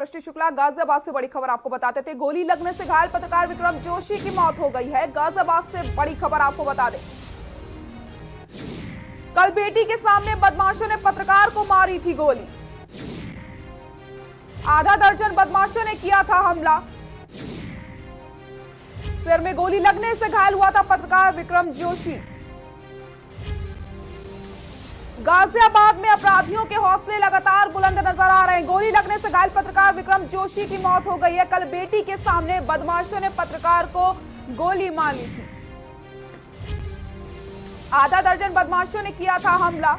सृष्टि शुक्ला गाजियाबाद से बड़ी खबर आपको बताते थे। गोली लगने से घायल पत्रकार विक्रम जोशी की मौत हो गई है। गाजियाबाद से बड़ी खबर आपको बता दें, कल बेटी के सामने बदमाशों ने पत्रकार को मारी थी गोली। आधा दर्जन बदमाशों ने किया था हमला। सिर में गोली लगने से घायल हुआ था पत्रकार विक्रम जोशी। गाजियाबाद में अपराधियों के हौसले लगातार बुलंद नजर आ रहे हैं। गोली लगने से घायल पत्रकार विक्रम जोशी की मौत हो गई है। कल बेटी के सामने बदमाशों ने पत्रकार को गोली मारी थी। आधा दर्जन बदमाशों ने किया था हमला।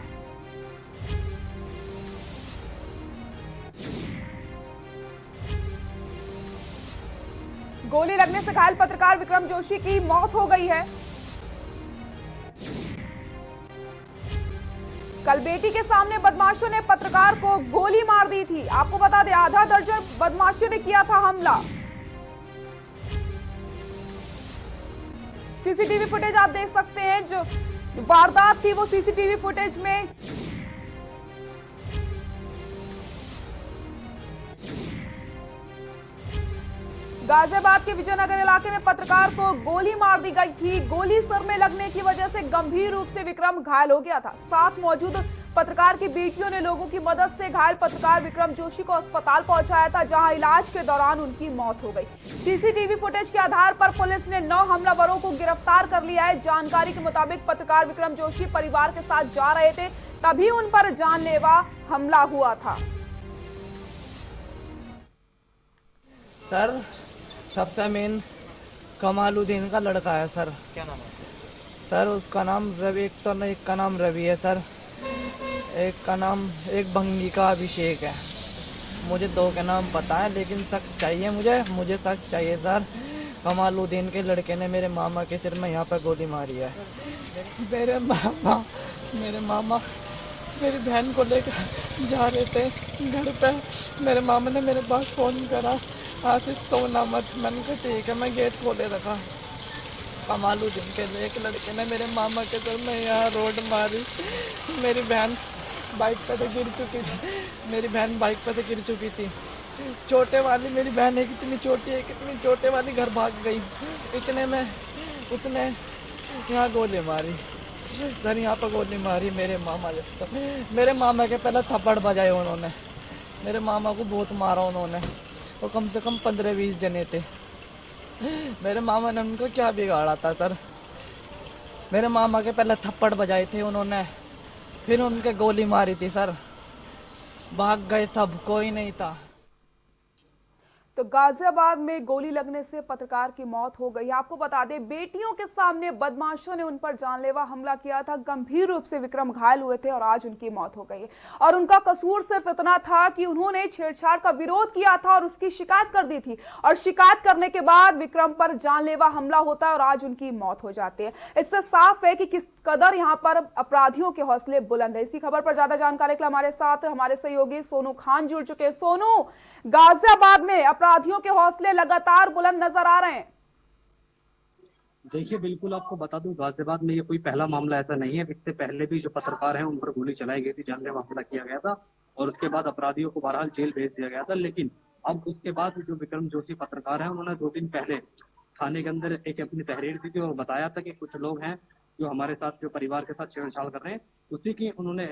गोली लगने से घायल पत्रकार विक्रम जोशी की मौत हो गई है। कल बेटी के सामने बदमाशों ने पत्रकार को गोली मार दी थी। आपको बता दें, आधा दर्जन बदमाशों ने किया था हमला। सीसीटीवी फुटेज आप देख सकते हैं, जो वारदात थी वो सीसीटीवी फुटेज में गाजियाबाद के विजयनगर इलाके में पत्रकार को गोली मार दी गई थी। गोली सर में लगने की वजह से गंभीर रूप से विक्रम घायल हो गया था। साथ मौजूद पत्रकार की बेटियों ने लोगों की मदद से घायल पत्रकार विक्रम जोशी को अस्पताल पहुंचाया था, जहां इलाज के दौरान उनकी मौत हो गई। सीसीटीवी फुटेज के आधार पर पुलिस ने 9 हमलावरों को गिरफ्तार कर लिया है। जानकारी के मुताबिक पत्रकार विक्रम जोशी परिवार के साथ जा रहे थे, तभी उन पर जानलेवा हमला हुआ था। सर, सबसे मेन कमालुद्दीन का लड़का है सर। क्या नाम है? सर उसका नाम रवि, एक का नाम रवि है सर, एक भंगी का अभिषेक है। मुझे 2 के नाम पता है, लेकिन शख्स चाहिए मुझे शख्स चाहिए सर। कमालुद्दीन के लड़के ने मेरे मामा के सिर में यहाँ पर गोली मारी है। मेरे मामा मेरी बहन को लेकर जा रहे थे घर पे। मेरे मामा ने मेरे पास फ़ोन करा, आशीष सोना मत। मैंने कहा ठीक है, मैं गेट खोले रखा। कमालुद्दीन के एक लड़के ने मेरे मामा के सर में यहाँ रोड मारी। मेरी बहन बाइक पर से गिर चुकी थी। छोटे वाली मेरी बहन है, कितनी छोटे वाली घर भाग गई। इतने में उसने यहाँ गोली मारी, सर यहाँ पर गोली मारी। मेरे मामा के पहले थप्पड़ बजाए उन्होंने। मेरे मामा को बहुत मारा उन्होंने। वो कम से कम 15-20 जने थे। मेरे मामा ने उनको क्या बिगाड़ा था सर? मेरे मामा के पहले थप्पड़ बजाए थे उन्होंने, फिर उनके गोली मारी थी सर। भाग गए सब, कोई नहीं था। तो गाजियाबाद में गोली लगने से पत्रकार की मौत हो गई। आपको बता दें, बेटियों के सामने बदमाशों ने उन पर जानलेवा हमला किया था। गंभीर रूप से विक्रम घायल हुए थे और आज उनकी मौत हो गई है। और उनका कसूर सिर्फ इतना था कि उन्होंने छेड़छाड़ का विरोध किया था और उसकी शिकायत कर दी थी, और शिकायत करने के बाद विक्रम पर जानलेवा हमला होता है और आज उनकी मौत हो जाती है। इससे साफ है कि किस कदर यहाँ पर अपराधियों के हौसले बुलंद है। इसी खबर पर ज्यादा जानकारी के लिए हमारे साथ हमारे सहयोगी सोनू खान जुड़ चुके हैं। सोनू, गाजियाबाद में अपराधियों के हौसले लगातार बुलंद नजर आ रहे हैं। देखिए, बिल्कुल आपको बता दूं, गाजियाबाद में ये कोई पहला मामला ऐसा नहीं है। इससे पहले भी जो पत्रकार हैं उन पर गोली चलाई गई थी, जानलेवा हमला किया गया था और उसके बाद अपराधियों को बहरहाल जेल भेज दिया गया था। लेकिन अब उसके बाद जो विक्रम जोशी पत्रकार हैं, उन्होंने 2 दिन पहले थाने के अंदर एक अपनी तहरीर दी थी और बताया था कि कुछ लोग हैं जो हमारे साथ, जो परिवार के साथ छेड़छाड़ कर रहे हैं। उसी की उन्होंने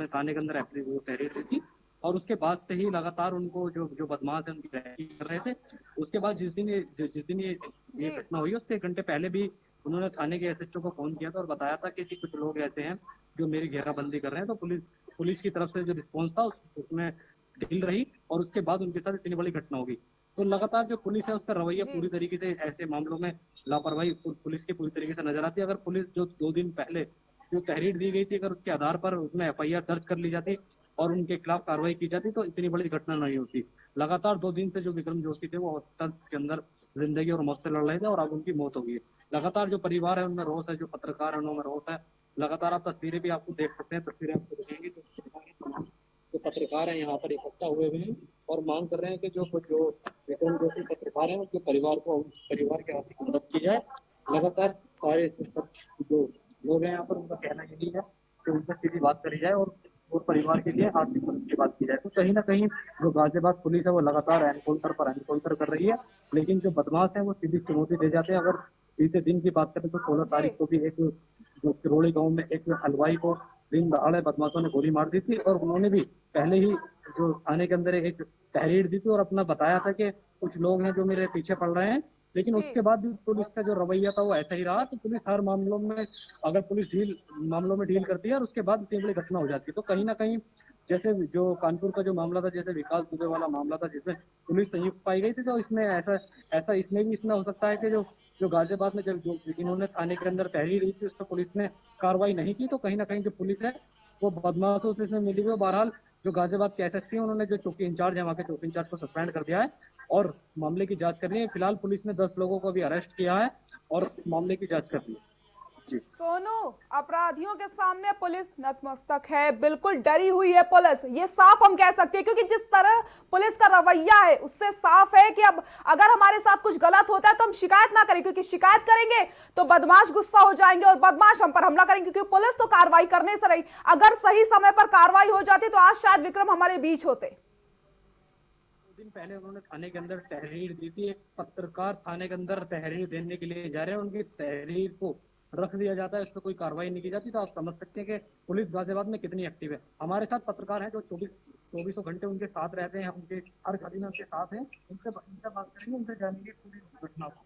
थाने के अंदर अपनी वो तहरीर दी थी और उसके बाद से ही लगातार उनको जो बदमाश है उनकी तहरीर कर रहे थे। उसके बाद जिस दिन ये घटना हुई, उससे 1 घंटे पहले भी उन्होंने थाने के एसएचओ को फोन किया था और बताया था कि कुछ लोग ऐसे हैं जो मेरी घेराबंदी कर रहे हैं। तो पुलिस की तरफ से जो रिस्पॉन्स था उसमें ढील रही और उसके बाद उनके साथ इतनी बड़ी घटना होगी। तो लगातार जो पुलिस है उसका रवैया पूरी तरीके से ऐसे मामलों में लापरवाही पुलिस की पूरी तरीके से नजर आती है। अगर पुलिस जो 2 दिन पहले जो तहरीर दी गई थी, अगर उसके आधार पर उसमें FIR दर्ज कर ली जाती और उनके खिलाफ कार्रवाई की जाती तो इतनी बड़ी घटना नहीं होती। लगातार 2 दिन से जो विक्रम जोशी थे वो हॉस्पिटल के अंदर जिंदगी और मौत से लड़ रहे थे और अब उनकी मौत हो गई है। लगातार जो परिवार है उनमें रोष है, जो पत्रकार है उनमें रोष है। लगातार आप तस्वीरें भी आपको देख सकते हैं, तस्वीरें आपको दिखेंगी तो पत्रकार है यहाँ पर इकट्ठा हुए हैं और मांग कर रहे हैं कि जो विक्रम जोशी पत्रकार हैं उनके परिवार के आर्थिक मदद की जाए। लगातार सारे जो लोग हैं यहाँ पर उनका कहना यही है कि उनसे सीधी बात करी जाए और और परिवार के लिए आर्थिक मदद की बात की जाए तो कहीं ना कहीं जो गाजियाबाद पुलिस है वो लगातार एनकाउंटर पर एनकाउंटर कर रही है, लेकिन जो बदमाश है वो सीधी चुनौती दे जाते हैं। अगर बीते दिन की बात करें तो 16 जी तारीख को भी एक जो किरोड़ी गांव में एक हलवाई को दिन दहाड़े बदमाशों ने गोली मार दी थी, और उन्होंने भी पहले ही जो थाने के अंदर एक तहरीर दी थी और अपना बताया था कि कुछ लोग हैं जो मेरे पीछे पड़ रहे हैं, लेकिन जी उसके बाद भी पुलिस का जो रवैया था वो ऐसा ही रहा। तो पुलिस हर मामलों में, अगर पुलिस मामलों में डील करती है और उसके बाद इतनी बड़ी घटना हो जाती है, तो कहीं ना कहीं जैसे जो कानपुर का जो मामला था, जैसे विकास दुबे वाला मामला था जिसमें पुलिस संयुक्त पाई गई थी, तो इसमें ऐसा ऐसा इसमें भी इसमें हो सकता है कि जो जो गाजियाबाद में जब जो इन्होंने थाने के अंदर तहरीर दी थी उस पर पुलिस ने कार्रवाई नहीं की, तो कहीं ना कहीं जो पुलिस है वो बदमाशों से इसमें मिली हुई है। बहरहाल जो गाजियाबाद के एसएसपी है उन्होंने जो चौकी इंचार्ज है वहाँ के चौकी इंचार्ज को सस्पेंड कर दिया है और मामले की जांच कर रही है। फिलहाल पुलिस ने 10 लोगों को भी अरेस्ट किया है और मामले की जांच कर रही है। जी सोनू, अपराधियों के सामने पुलिस नतमस्तक है, बिल्कुल डरी हुई है पुलिस, ये साफ हम कह सकते हैं, क्योंकि जिस तरह पुलिस का रवैया है उससे साफ है कि अब अगर हमारे साथ कुछ गलत होता है तो हम शिकायत ना करें, क्योंकि शिकायत करेंगे तो बदमाश गुस्सा हो जाएंगे और बदमाश हम पर हमला करेंगे, क्योंकि पुलिस तो कार्रवाई करने से रही। अगर सही समय पर कार्रवाई हो जाती तो आज शायद विक्रम हमारे बीच होते। दिन पहले उन्होंने थाने के अंदर तहरीर दी थी, एक पत्रकार थाने के अंदर तहरीर देने के लिए जा रहे हैं, उनकी तहरीर को रख दिया जाता है, उस पर कोई कार्रवाई नहीं की जाती, तो आप समझ सकते हैं कि पुलिस गाजियाबाद में कितनी एक्टिव है। हमारे साथ पत्रकार हैं जो 24 घंटे उनके साथ रहते हैं, उनके हर घड़ी में उनके साथ हैं, उनसे बात करेंगे, उनसे जानेंगे पूरी घटना को।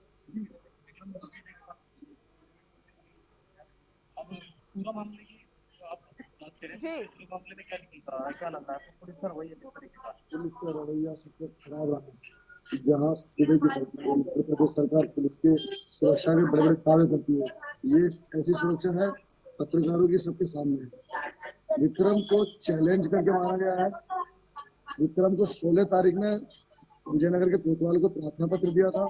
अब पूरा मामले की आप बात करें जी तो मामले में क्या लगता है आपको? पुलिस का रवैया किस तरीके का? पुलिस का रवैया सबसे खराब रहा है। जहाँ सूबे की सरकार, उत्तर प्रदेश सरकार पुलिस के सुरक्षा के बड़े बड़े दावे करती है, ये ऐसी सुरक्षा है पत्रकारों की सबके सामने है। विक्रम को चैलेंज करके मारा गया है। विक्रम को 16 तारीख में विजयनगर के कोतवाल को प्रार्थना पत्र दिया था,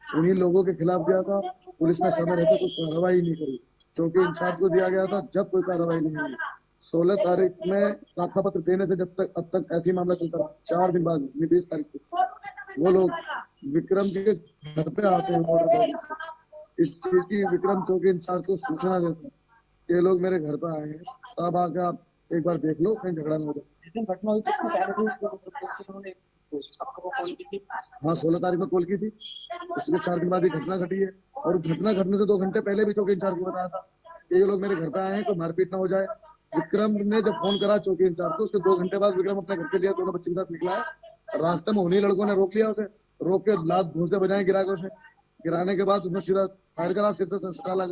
उन्हीं लोगों के खिलाफ दिया था। पुलिस ने समय रहते कोई कार्रवाई नहीं करी, चौकी इंचार्ज को दिया गया था जब कोई कार्रवाई नहीं हुई। 16 तारीख में प्रार्थना पत्र देने से जब तक अब तक ऐसी मामला चलता रहा। 4 दिन बाद 20 तारीख को वो लोग विक्रम के घर पे आते हैं बॉर्डर गाड़ी से, इस चीज की विक्रम चौकी इंचार्ज को सूचना देते हैं, ये लोग मेरे घर पे आए हैं, तब आके आप एक बार देख लो कहीं झगड़ा ना हो जाए। जिस दिन घटना हुई थी उससे पहले भी उन्होंने सबको कॉल की थी। हाँ 16 तारीख में कॉल की थी, उसके 4 दिन बाद ये घटना घटी है, और घटना घटने से 2 घंटे पहले भी चौकी इंचार्ज को बताया था कि ये लोग मेरे घर पे आए हैं, कोई मारपीट ना हो जाए। विक्रम ने जब फोन करा चौकी इंचार्ज को, उसके 2 घंटे बाद विक्रम अपने घर के लिए दोनों बच्चे के साथ निकला है। रास्ते में उन्हीं लड़कों ने रोक लिया उसे, रोक के लात घूंसे बजाए गिरा के उसे, गिराने के बाद उसने सीधा फायर करा, सिर से संस्कार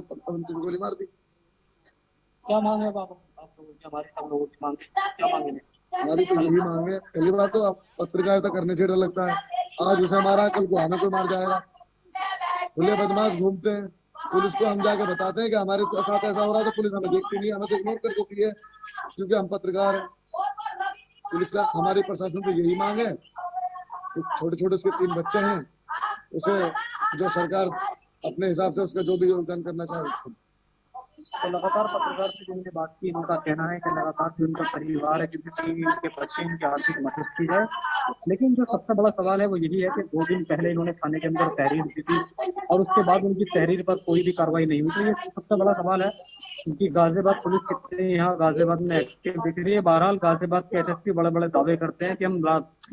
गोली मार दी। क्या मांग है बाबा आप लोगों की, हमारे सब लोगों की मांग क्या मांगे? हमारी तो यही मांग है। पहली बार तो आप पत्रकारिता करने से डर लगता है, आज उसे मारा कल को हमें कोई मार जाएगा। खुले बदमाश घूमते हैं, पुलिस को हम जाके बताते हैं कि हमारे साथ ऐसा हो रहा है, तो पुलिस हमें देखती नहीं है, हमें तो इग्नोर कर देती है क्योंकि हम पत्रकार हैं। पुलिस का हमारी प्रशासन से यही मांग है कि छोटे छोटे उसके 3 बच्चे हैं, उसे जो सरकार अपने हिसाब से उसका जो भी योगदान करना चाहे। तो लगातार पत्रकार से जो उनसे बात की, उनका कहना है कि लगातार जो उनका परिवार है क्योंकि उनके बच्चे उनकी आर्थिक मदद की जाए, लेकिन जो सबसे बड़ा सवाल है वो यही है कि 2 दिन पहले इन्होंने थाने के अंदर तहरीर दी थी और उसके बाद उनकी तहरीर पर कोई भी कार्रवाई नहीं हुई। तो ये सबसे बड़ा सवाल है क्योंकि गाजियाबाद पुलिस कितने यहाँ गाजियाबाद में एक्टिव दिख रही है। बहरहाल गाजियाबाद के एसएसपी बड़े बड़े दावे करते हैं कि हम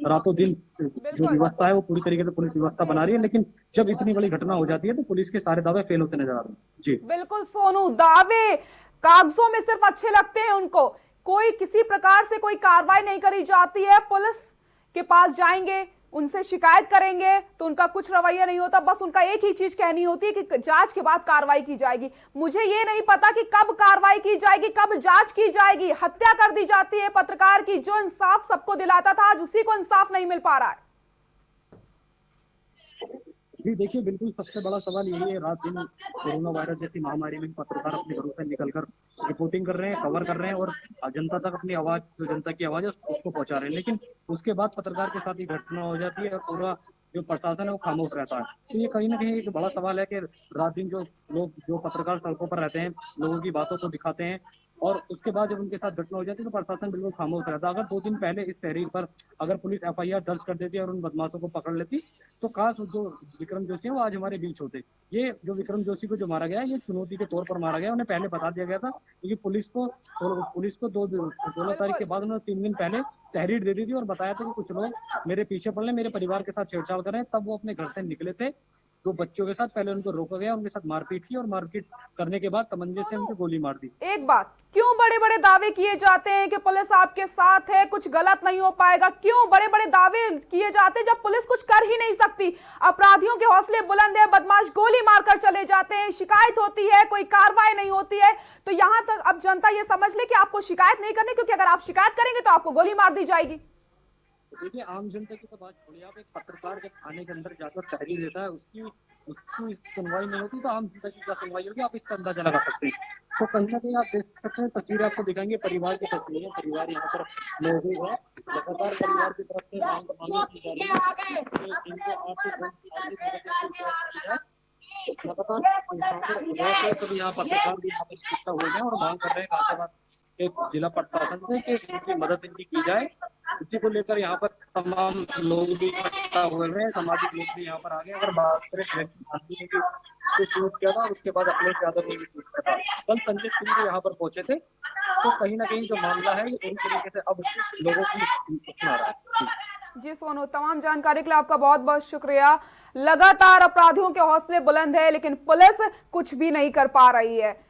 रातों दिन जो व्यवस्था है वो पूरी तरीके से पुलिस व्यवस्था बना रही है, लेकिन जब इतनी बड़ी घटना हो जाती है तो पुलिस के सारे दावे फेल होते नजर आ रहे हैं। जी बिल्कुल सोनू, दावे कागजों में सिर्फ अच्छे लगते हैं उनको, कोई किसी प्रकार से कोई कार्रवाई नहीं करी जाती है। पुलिस के पास जाएंगे, उनसे शिकायत करेंगे तो उनका कुछ रवैया नहीं होता, बस उनका एक ही चीज कहनी होती है कि जांच के बाद कार्रवाई की जाएगी। मुझे ये नहीं पता कि कब कार्रवाई की जाएगी, कब जांच की जाएगी। हत्या कर दी जाती है पत्रकार की, जो इंसाफ सबको दिलाता था, आज उसी को इंसाफ नहीं मिल पा रहा है। जी देखिए, बिल्कुल सबसे बड़ा सवाल यही है, रात दिन कोरोना वायरस जैसी महामारी में पत्रकार अपने घरों से निकलकर रिपोर्टिंग कर रहे हैं, कवर कर रहे हैं और जनता तक अपनी आवाज, जो जनता की आवाज है उसको पहुंचा रहे हैं, लेकिन उसके बाद पत्रकार के साथ ही घटना हो जाती है और पूरा जो प्रशासन है वो खामोश रहता है। तो ये कहीं ना कहीं एक बड़ा सवाल है कि रात दिन जो लोग, जो पत्रकार सड़कों पर रहते हैं, लोगों की बातों को दिखाते हैं, और उसके बाद जब उनके साथ घटना हो जाती तो प्रशासन बिल्कुल खामोश रहता। अगर 2 दिन पहले इस तहरीर पर अगर पुलिस FIR दर्ज कर देती और उन बदमाशों को पकड़ लेती तो काश जो विक्रम जोशी है वो आज हमारे बीच होते। ये जो विक्रम जोशी को जो मारा गया है ये चुनौती के तौर पर मारा गया, उन्हें पहले बता दिया गया था क्योंकि पुलिस को 16 तारीख के बाद उन्होंने 3 दिन पहले तहरीर दे दी थी और बताया था कि कुछ लोग मेरे पीछे पड़ रहे हैं, मेरे परिवार के साथ छेड़छाड़ कर रहे हैं। तब वो अपने घर से निकले थे 2 बच्चों के साथ, पहले उनको रोका गया, उनके साथ मारपीट की और मारपीट करने के बाद तमंचे से उनको गोली मार दी। एक बात, क्यों बड़े बड़े दावे किए जाते हैं कि पुलिस आपके साथ है, कुछ गलत नहीं हो पाएगा? क्यों बड़े बड़े दावे किए जाते हैं जब पुलिस कुछ कर ही नहीं सकती? अपराधियों के हौसले बुलंद है, बदमाश गोली मारकर चले जाते हैं, शिकायत होती है, कोई कार्रवाई नहीं होती है। तो यहां तक अब जनता ये समझ ले कि आपको शिकायत नहीं करनी, क्योंकि अगर आप शिकायत करेंगे तो आपको गोली मार दी जाएगी। देखिए, आम जनता की तो बात छोड़िए, आप एक पत्रकार जब थाने के अंदर जाकर तहरीर देता है उसकी सुनवाई नहीं होती तो आम जनता की क्या सुनवाई होगी, आप इसका अंदाजा लगा सकते हैं। तो कहीं ना कहीं आप देख सकते हैं, तस्वीरें आपको दिखाएंगे परिवार की तस्वीरें, परिवार यहाँ पर मौजूद है। लगातार परिवार की तरफ से मांगे की जा रही है कि इनको आर्थिक मदद की जाए। लगातार सभी यहाँ पत्रकार भी यहाँ पर इकट्ठा हुए हैं और मांग कर रहे हैं गाजियाबाद के जिला प्रशासन से कि इनकी मदद इनकी की जाए। इसी को लेकर यहाँ पर तमाम लोग भी इकट्ठा हुए हैं, सामाजिक लोग भी यहाँ पर आ गए। अगर बात करें शूट किया था, उसके बाद अखिलेश यादव ने भी शूट किया था। कल संजय सिंह भी यहाँ पर पहुंचे थे। तो कहीं ना कहीं जो मामला है ये पूरी तरीके से अब लोगों की सुना रहा है। जी सोनू, तमाम जानकारी के लिए आपका बहुत बहुत शुक्रिया। लगातार अपराधियों के हौसले बुलंद है लेकिन पुलिस कुछ भी नहीं कर पा रही है।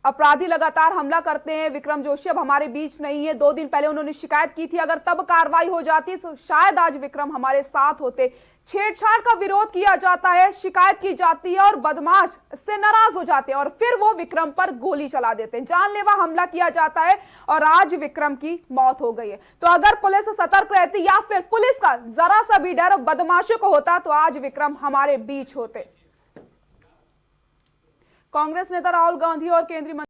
अपराधी लगातार हमला करते हैं। विक्रम जोशी अब हमारे बीच नहीं है, 2 दिन पहले उन्होंने शिकायत की थी, अगर तब कार्रवाई हो जाती तो शायद आज विक्रम हमारे साथ होते। छेड़छाड़ का विरोध किया जाता है, शिकायत की जाती है और बदमाश से नाराज हो जाते हैं और फिर वो विक्रम पर गोली चला देते हैं, जानलेवा हमला किया जाता है और आज विक्रम की मौत हो गई है। तो अगर पुलिस सतर्क रहती या फिर पुलिस का जरा सा भी डर बदमाशों को होता तो आज विक्रम हमारे बीच होते। कांग्रेस नेता राहुल गांधी और केंद्रीय